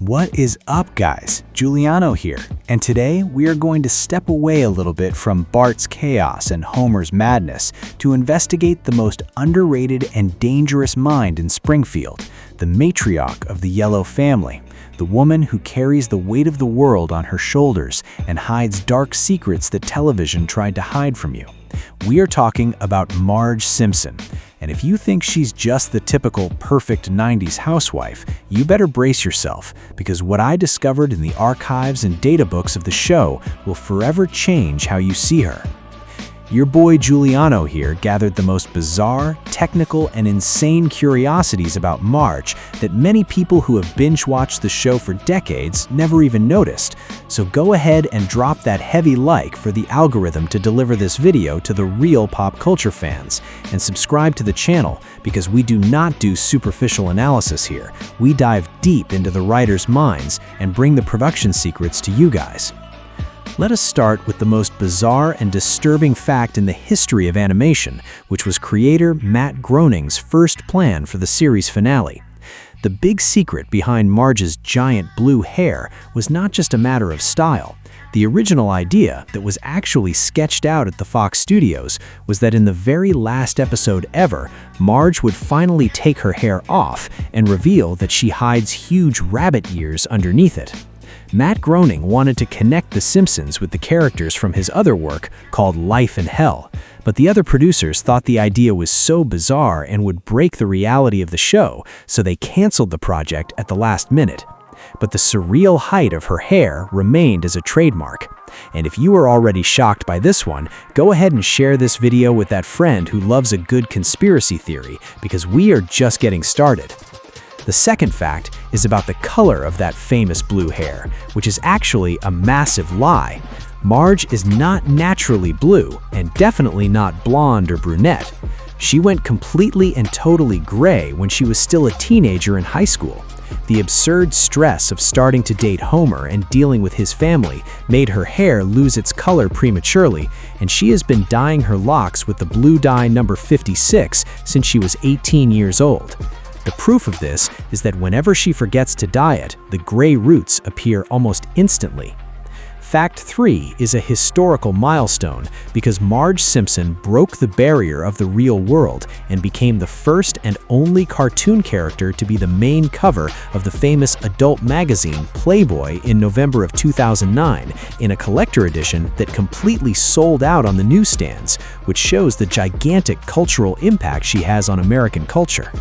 What is up, guys? Giuliano here, and today we are going to step away a little bit from Bart's chaos and Homer's madness to investigate the most underrated and dangerous mind in Springfield, the matriarch of the Yellow family, the woman who carries the weight of the world on her shoulders and hides dark secrets that television tried to hide from you. We are talking about Marge Simpson. And if you think she's just the typical perfect 90s housewife, you better brace yourself, because what I discovered in the archives and data books of the show will forever change how you see her. Your boy Giuliano here gathered the most bizarre, technical, and insane curiosities about Marge that many people who have binge-watched the show for decades never even noticed. So go ahead and drop that heavy like for the algorithm to deliver this video to the real pop culture fans, and subscribe to the channel because we do not do superficial analysis here. We dive deep into the writers' minds and bring the production secrets to you guys. Let us start with the most bizarre and disturbing fact in the history of animation, which was creator Matt Groening's first plan for the series finale. The big secret behind Marge's giant blue hair was not just a matter of style. The original idea that was actually sketched out at the Fox Studios was that in the very last episode ever, Marge would finally take her hair off and reveal that she hides huge rabbit ears underneath it. Matt Groening wanted to connect The Simpsons with the characters from his other work called Life in Hell, but the other producers thought the idea was so bizarre and would break the reality of the show, so they canceled the project at the last minute. But the surreal height of her hair remained as a trademark. And if you are already shocked by this one, go ahead and share this video with that friend who loves a good conspiracy theory, because we are just getting started. The second fact is about the color of that famous blue hair, which is actually a massive lie. Marge is not naturally blue, and definitely not blonde or brunette. She went completely and totally gray when she was still a teenager in high school. The absurd stress of starting to date Homer and dealing with his family made her hair lose its color prematurely, and she has been dyeing her locks with the blue dye number 56 since she was 18 years old. The proof of this is that whenever she forgets to dye it, the gray roots appear almost instantly. Fact 3 is a historical milestone because Marge Simpson broke the barrier of the real world and became the first and only cartoon character to be the main cover of the famous adult magazine Playboy in November of 2009 in a collector edition that completely sold out on the newsstands, which shows the gigantic cultural impact she has on American culture.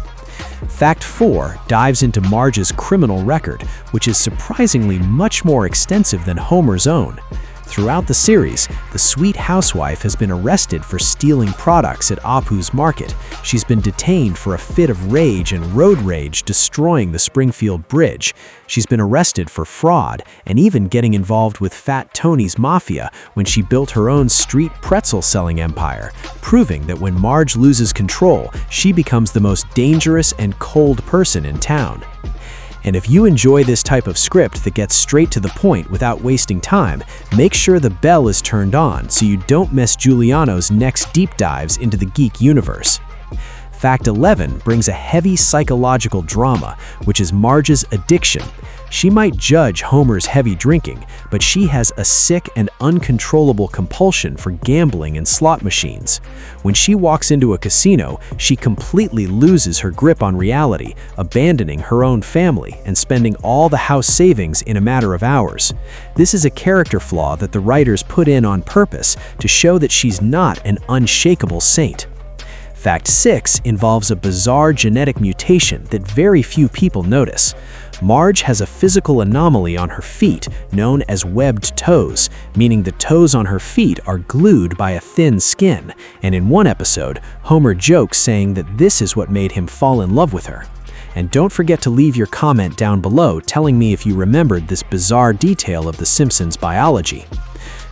Fact 4 dives into Marge's criminal record, which is surprisingly much more extensive than Homer's own. Throughout the series, the sweet housewife has been arrested for stealing products at Apu's market. She's been detained for a fit of rage and road rage destroying the Springfield Bridge. She's been arrested for fraud and even getting involved with Fat Tony's Mafia when she built her own street pretzel-selling empire, proving that when Marge loses control, she becomes the most dangerous and cold person in town. And if you enjoy this type of script that gets straight to the point without wasting time, make sure the bell is turned on so you don't miss Giuliano's next deep dives into the geek universe. Fact 11 brings a heavy psychological drama, which is Marge's addiction. She might judge Homer's heavy drinking, but she has a sick and uncontrollable compulsion for gambling and slot machines. When she walks into a casino, she completely loses her grip on reality, abandoning her own family and spending all the house savings in a matter of hours. This is a character flaw that the writers put in on purpose to show that she's not an unshakable saint. Fact 6 involves a bizarre genetic mutation that very few people notice. Marge has a physical anomaly on her feet known as webbed toes, meaning the toes on her feet are glued by a thin skin, and in one episode, Homer jokes saying that this is what made him fall in love with her. And don't forget to leave your comment down below telling me if you remembered this bizarre detail of The Simpsons' biology.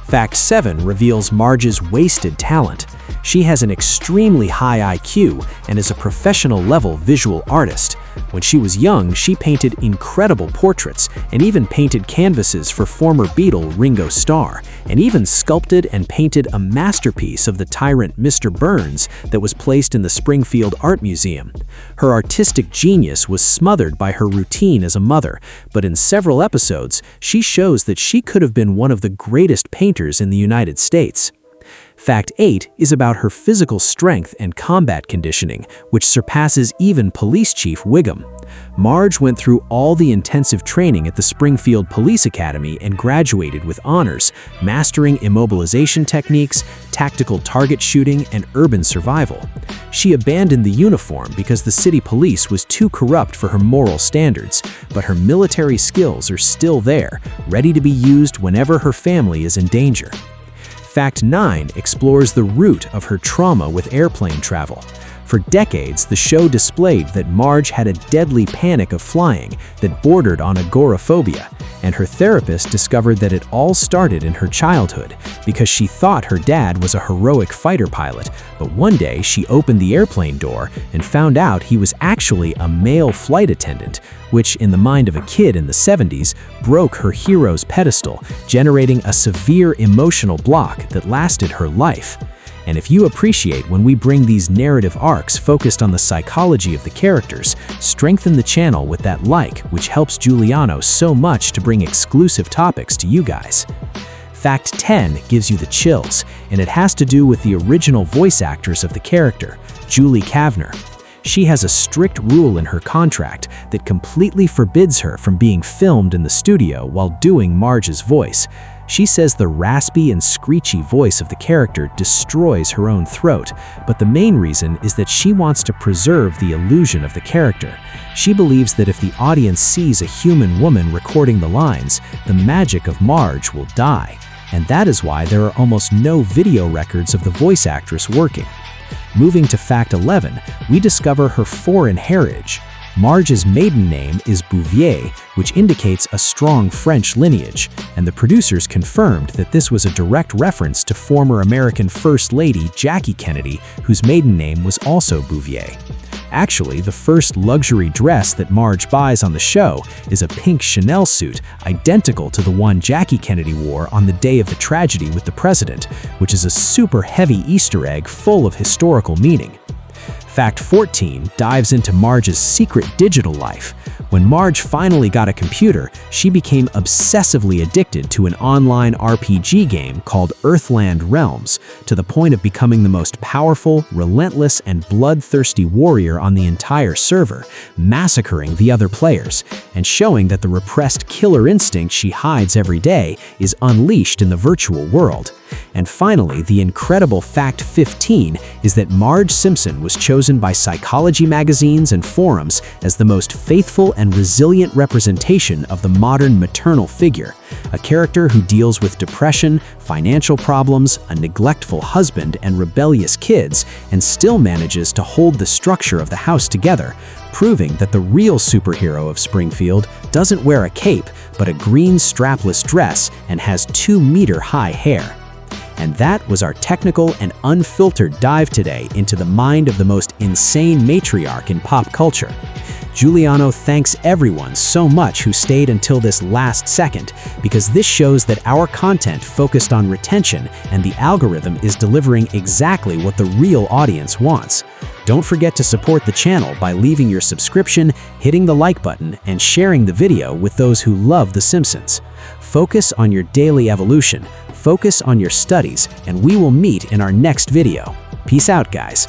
Fact 7 reveals Marge's wasted talent. She has an extremely high IQ and is a professional-level visual artist. When she was young, she painted incredible portraits and even painted canvases for former Beatle Ringo Starr, and even sculpted and painted a masterpiece of the tyrant Mr. Burns that was placed in the Springfield Art Museum. Her artistic genius was smothered by her routine as a mother, but in several episodes, she shows that she could have been one of the greatest painters in the United States. Fact 8 is about her physical strength and combat conditioning, which surpasses even Police Chief Wiggum. Marge went through all the intensive training at the Springfield Police Academy and graduated with honors, mastering immobilization techniques, tactical target shooting, and urban survival. She abandoned the uniform because the city police was too corrupt for her moral standards, but her military skills are still there, ready to be used whenever her family is in danger. Fact 9 explores the root of her trauma with airplane travel. For decades, the show displayed that Marge had a deadly panic of flying that bordered on agoraphobia, and her therapist discovered that it all started in her childhood because she thought her dad was a heroic fighter pilot, but one day she opened the airplane door and found out he was actually a male flight attendant, which in the mind of a kid in the 70s broke her hero's pedestal, generating a severe emotional block that lasted her life. And if you appreciate when we bring these narrative arcs focused on the psychology of the characters, strengthen the channel with that like, which helps Giuliano so much to bring exclusive topics to you guys. Fact 10 gives you the chills, and it has to do with the original voice actress of the character, Julie Kavner. She has a strict rule in her contract that completely forbids her from being filmed in the studio while doing Marge's voice. She says the raspy and screechy voice of the character destroys her own throat, but the main reason is that she wants to preserve the illusion of the character. She believes that if the audience sees a human woman recording the lines, the magic of Marge will die, and that is why there are almost no video records of the voice actress working. Moving to Fact 11, we discover her foreign heritage. Marge's maiden name is Bouvier, which indicates a strong French lineage, and the producers confirmed that this was a direct reference to former American First Lady Jackie Kennedy, whose maiden name was also Bouvier. Actually, the first luxury dress that Marge buys on the show is a pink Chanel suit, identical to the one Jackie Kennedy wore on the day of the tragedy with the president, which is a super heavy Easter egg full of historical meaning. Fact 14 dives into Marge's secret digital life. When Marge finally got a computer, she became obsessively addicted to an online RPG game called Earthland Realms, to the point of becoming the most powerful, relentless, and bloodthirsty warrior on the entire server, massacring the other players, and showing that the repressed killer instinct she hides every day is unleashed in the virtual world. And finally, the incredible Fact 15 is that Marge Simpson was chosen by psychology magazines and forums as the most faithful and resilient representation of the modern maternal figure, a character who deals with depression, financial problems, a neglectful husband, and rebellious kids, and still manages to hold the structure of the house together, proving that the real superhero of Springfield doesn't wear a cape, but a green strapless dress and has 2-meter-high hair. And that was our technical and unfiltered dive today into the mind of the most insane matriarch in pop culture. Giuliano thanks everyone so much who stayed until this last second, because this shows that our content focused on retention and the algorithm is delivering exactly what the real audience wants. Don't forget to support the channel by leaving your subscription, hitting the like button, and sharing the video with those who love The Simpsons. Focus on your daily evolution, focus on your studies, and we will meet in our next video. Peace out, guys.